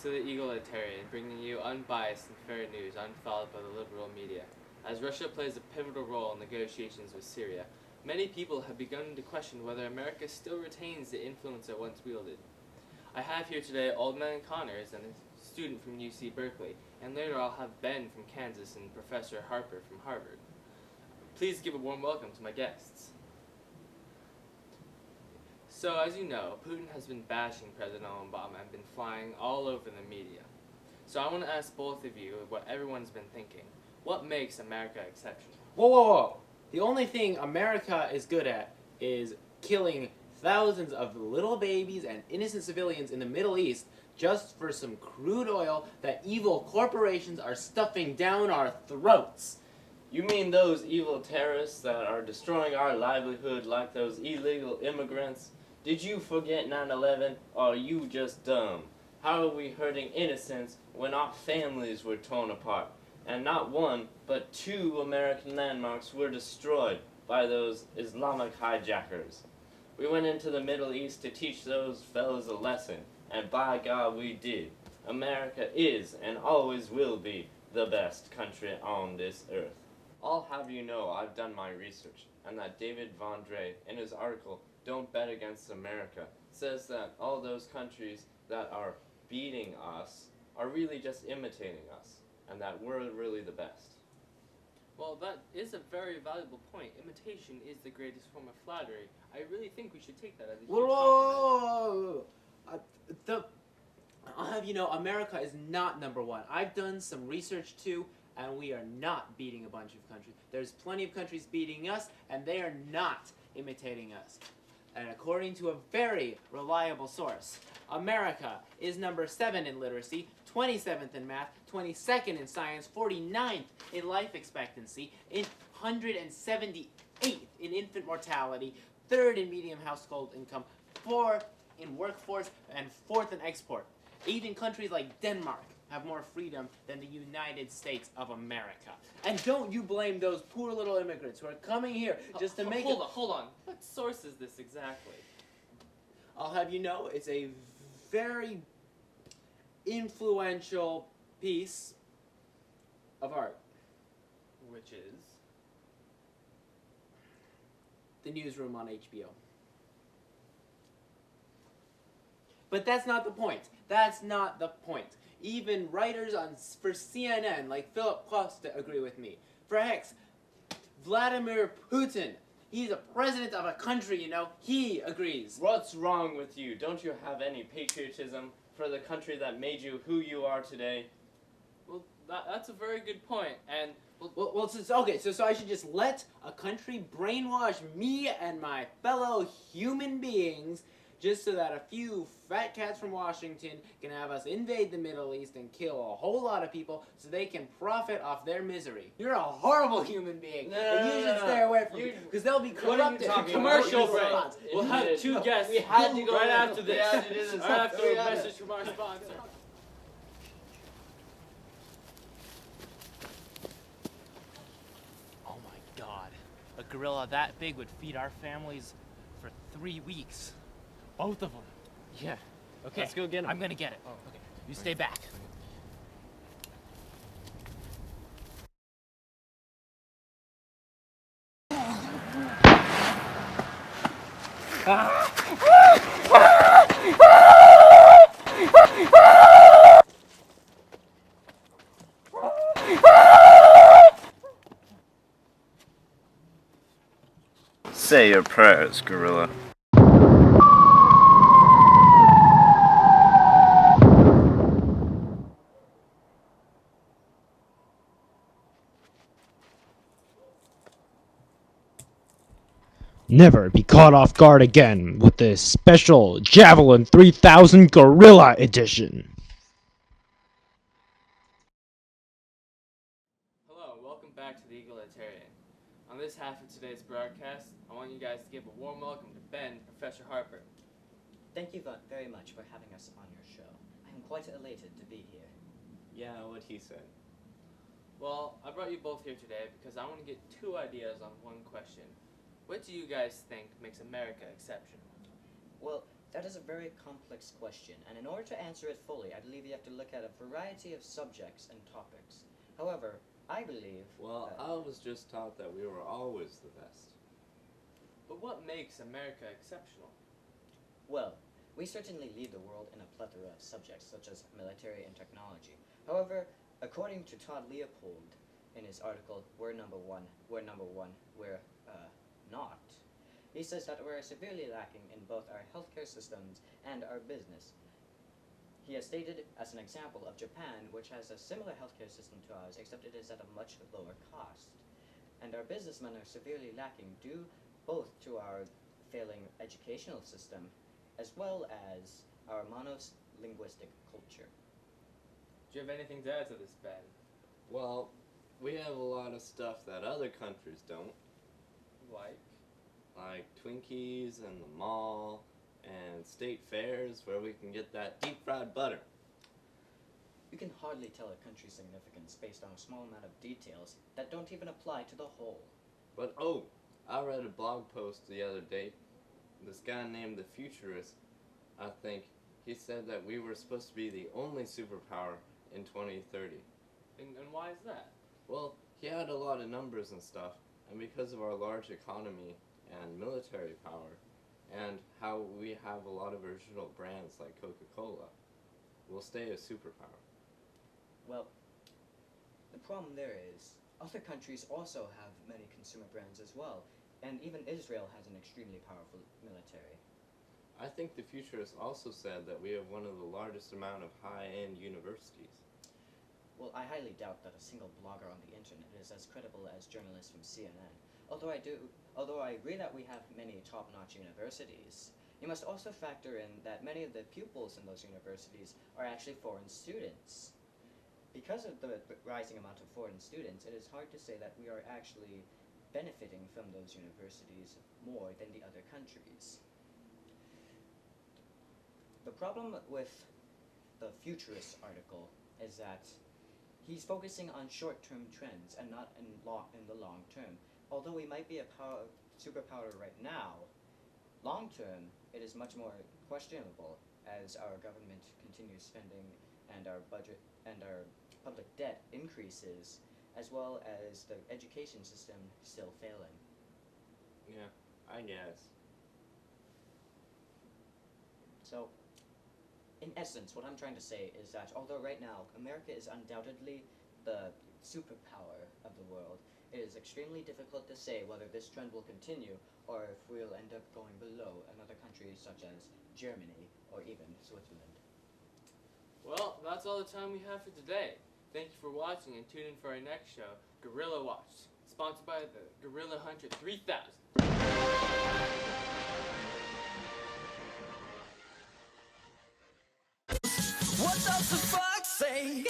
to the Egalitarian, bringing you unbiased and fair news unfollowed by the liberal media. As Russia plays a pivotal role in negotiations with Syria, many people have begun to question whether America still retains the influence it once wielded. I have here today Old Man Connors and a student from UC Berkeley, and later I'll have Ben from Kansas and Professor Harper from Harvard. Please give a warm welcome to my guests. So, as you know, Putin has been bashing President Obama and been flying all over the media. So I want to ask both of you what everyone's been thinking. What makes America exceptional? Whoa, whoa, whoa. The only thing America is good at is killing thousands of little babies and innocent civilians in the Middle East just for some crude oil that evil corporations are stuffing down our throats. You mean those evil terrorists that are destroying our livelihood like those illegal immigrants? Did you forget 9/11, or are you just dumb? How are we hurting innocents when our families were torn apart? And not one, but 2 American landmarks were destroyed by those Islamic hijackers. We went into the Middle East to teach those fellas a lesson, and by God we did. America is, and always will be, the best country on this earth. I'll have you know I've done my research, and that David Von Dre, in his article, Don't Bet Against America, says that all those countries that are beating us are really just imitating us, and that we're really the best. Well, that is a very valuable point. Imitation is the greatest form of flattery. I really think we should take that as a huge compliment. Whoa! I'll have you know, America is not number one. I've done some research too, and we are not beating a bunch of countries. There's plenty of countries beating us, and they are not imitating us. And according to a very reliable source, America is number 7 in literacy, 27th in math, 22nd in science, 49th in life expectancy, 178th in infant mortality, 3rd in median household income, 4th in workforce, and 4th in export. Even countries like Denmark have more freedom than the United States of America. And don't you blame those poor little immigrants who are coming here just to make Hold on. What source is this exactly? I'll have you know, it's a very influential piece of art. Which is? The Newsroom on HBO. But that's not the point. That's not the point. Even writers for CNN, like Philip Costa, agree with me. For heck, Vladimir Putin, he's a president of a country, you know, he agrees. What's wrong with you? Don't you have any patriotism for the country that made you who you are today? Well, that's a very good point. And So I should just let a country brainwash me and my fellow human beings just so that a few fat cats from Washington can have us invade the Middle East and kill a whole lot of people so they can profit off their misery. You're a horrible human being, and you should stay away from me, because they'll be corrupted. commercial break. We'll have 2 guests We had to go right after this. We had to do this. Right after a message from our sponsor. Oh my God, a gorilla that big would feed our families for 3 weeks. Both of them. Yeah. Okay, Let's go get 'em. I'm gonna get it. Oh, okay. You stay back. Say your prayers, gorilla. Never be caught off guard again with this special Javelin 3000 Gorilla Edition. Hello, and welcome back to the Egalitarian. On this half of today's broadcast, I want you guys to give a warm welcome to Ben, Professor Harper. Thank you very much for having us on your show. I am quite elated to be here. Yeah, what he said. Well, I brought you both here today because I want to get 2 ideas on one question. What do you guys think makes America exceptional? Well, That is a very complex question, and in order to answer it fully, I believe you have to look at a variety of subjects and topics. However, I believe Well, that I was just taught that we were always the best. But what makes America exceptional? well, we certainly lead the world in a plethora of subjects such as military and technology. However, according to Todd Leopold in his article, We're Number One, We're Not, he says that we're severely lacking in both our healthcare systems and our business. He has stated as an example of Japan, which has a similar healthcare system to ours, except it is at a much lower cost. And our businessmen are severely lacking due both to our failing educational system as well as our monolinguistic culture. Do you have anything to add to this, Ben? Well, we have a lot of stuff that other countries don't, like Twinkies and the mall and state fairs where we can get that deep fried butter. You can hardly tell a country's significance based on a small amount of details that don't even apply to the whole. But oh, I read a blog post the other day. This guy named the Futurist, I think, he said that we were supposed to be the only superpower in 2030. And why is that? Well, he had a lot of numbers and stuff, and because of our large economy and military power, and how we have a lot of original brands like Coca-Cola, we'll stay a superpower. Well, the problem there is, other countries also have many consumer brands as well, and even Israel has an extremely powerful military. I think the Futurist also said that we have one of the largest amount of high-end universities. Well, I highly doubt that a single blogger on the internet is as credible as journalists from CNN. Although I agree that we have many top-notch universities, you must also factor in that many of the pupils in those universities are actually foreign students. Because of the rising amount of foreign students, it is hard to say that we are actually benefiting from those universities more than the other countries. The problem with the Futurist article is that he's focusing on short-term trends and not in the long term. Although we might be a superpower right now, long-term it is much more questionable as our government continues spending and our budget and our public debt increases, as well as the education system still failing. Yeah, I guess. So, in essence, what I'm trying to say is that although right now America is undoubtedly the superpower of the world, it is extremely difficult to say whether this trend will continue or if we'll end up going below another country such as Germany or even Switzerland. Well, that's all the time we have for today. Thank you for watching and tune in for our next show, Gorilla Watch, sponsored by the Gorilla Hunter 3000. What does the fox say?